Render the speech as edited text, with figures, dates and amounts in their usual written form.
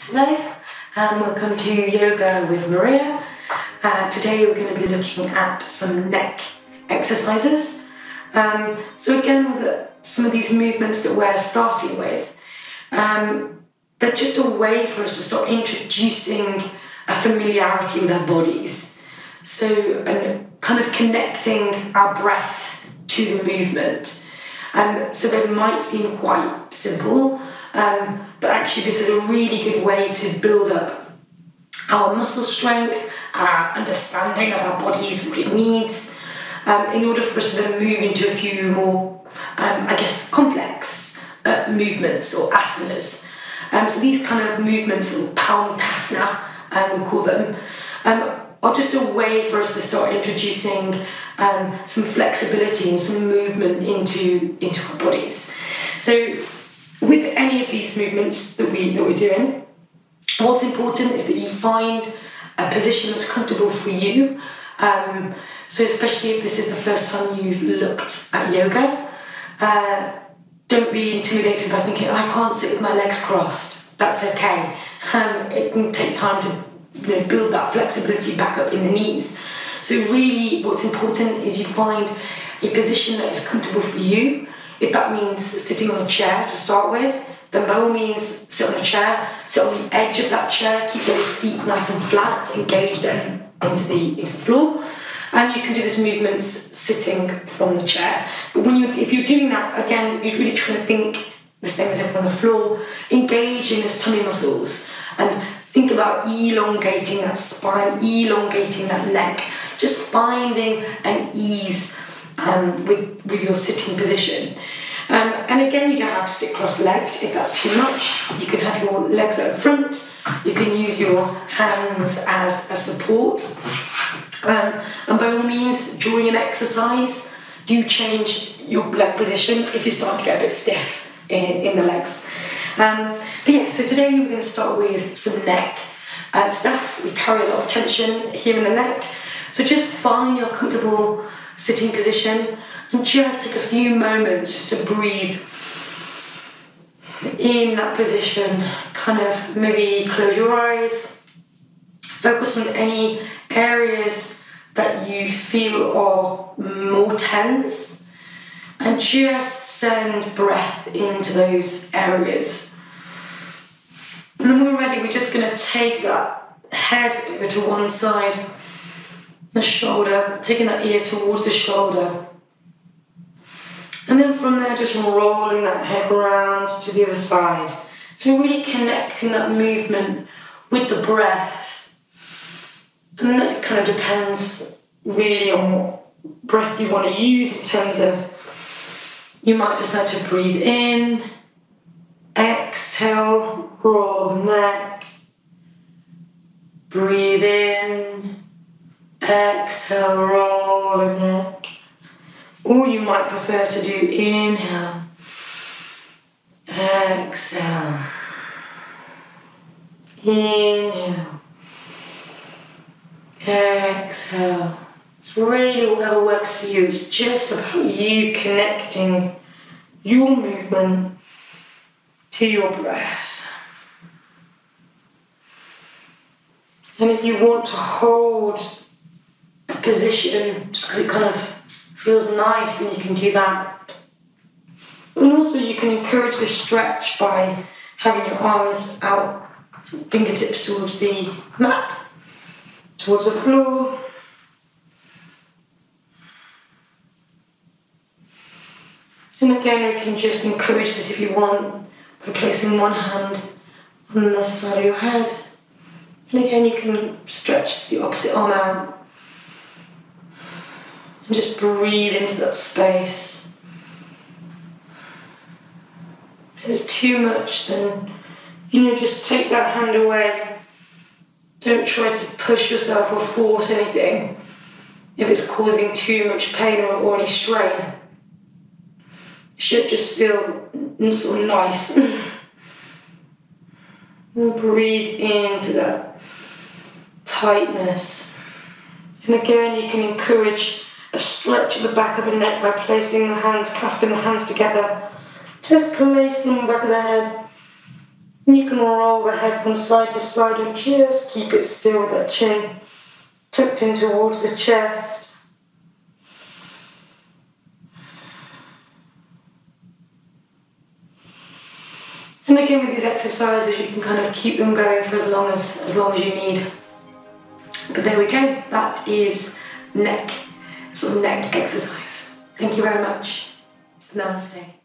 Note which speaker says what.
Speaker 1: Hello and welcome to Yoga with Maria. Today we're going to be looking at some neck exercises. So again, with some of these movements that we're starting with, they're just a way for us to start introducing a familiarity with our bodies. So, and kind of connecting our breath to the movement. So they might seem quite simple, but actually this is a really good way to build up our muscle strength, our understanding of our bodies, what it needs, in order for us to then move into a few more, complex movements or asanas. So these kind of movements, or Pawantasana, we call them, are just a way for us to start introducing some flexibility and some movement into our bodies. So with any of these movements that we're doing, what's important is that you find a position that's comfortable for you. So especially if this is the first time you've looked at yoga, don't be intimidated by thinking, I can't sit with my legs crossed. That's okay. It can take time to build that flexibility back up in the knees. So really what's important is you find a position that is comfortable for you. If that means sitting on a chair to start with, then by all means sit on a chair, sit on the edge of that chair, keep those feet nice and flat, engage them into the floor. And you can do these movements sitting from the chair. But if you're doing that, again, you're really trying to think the same as if on the floor, engaging those tummy muscles, and think about elongating that spine, elongating that neck, just finding an ease with your sitting position. And again, you don't have to sit cross-legged if that's too much. You can have your legs out front, you can use your hands as a support. And by all means, during an exercise, do change your leg position if you start to get a bit stiff in the legs. But yeah, so today we're going to start with some neck stuff. We carry a lot of tension here in the neck. So just find your comfortable sitting position and just take a few moments just to breathe in that position. Kind of maybe close your eyes, focus on any areas that you feel are more tense, and just send breath into those areas. And then when we're ready, we're just going to take that head over to one side, the shoulder, taking that ear towards the shoulder. And then from there, just rolling that head around to the other side. So really connecting that movement with the breath. And that kind of depends really on what breath you want to use in terms of, you might decide to breathe in, exhale, roll the neck, breathe in, exhale, roll the neck. Or you might prefer to do inhale, exhale, inhale, exhale. It's really whatever works for you. It's just about you connecting your movement to your breath. And if you want to hold a position just because it kind of feels nice, then you can do that. And also you can encourage the stretch by having your arms out, fingertips towards the mat, towards the floor. And again, we can just encourage this if you want by placing one hand on the side of your head. And again, you can stretch the opposite arm out and just breathe into that space. If it's too much, then, just take that hand away. Don't try to push yourself or force anything if it's causing too much pain or any strain. It should just feel sort of nice. And breathe into that tightness. And again, you can encourage a stretch at the back of the neck by placing the hands, clasping the hands together. Just place them on the back of the head. You can roll the head from side to side or just keep it still with that chin tucked in towards the chest. And again, with these exercises, you can kind of keep them going for as long as you need. But there we go. That is neck exercise. Thank you very much. Namaste.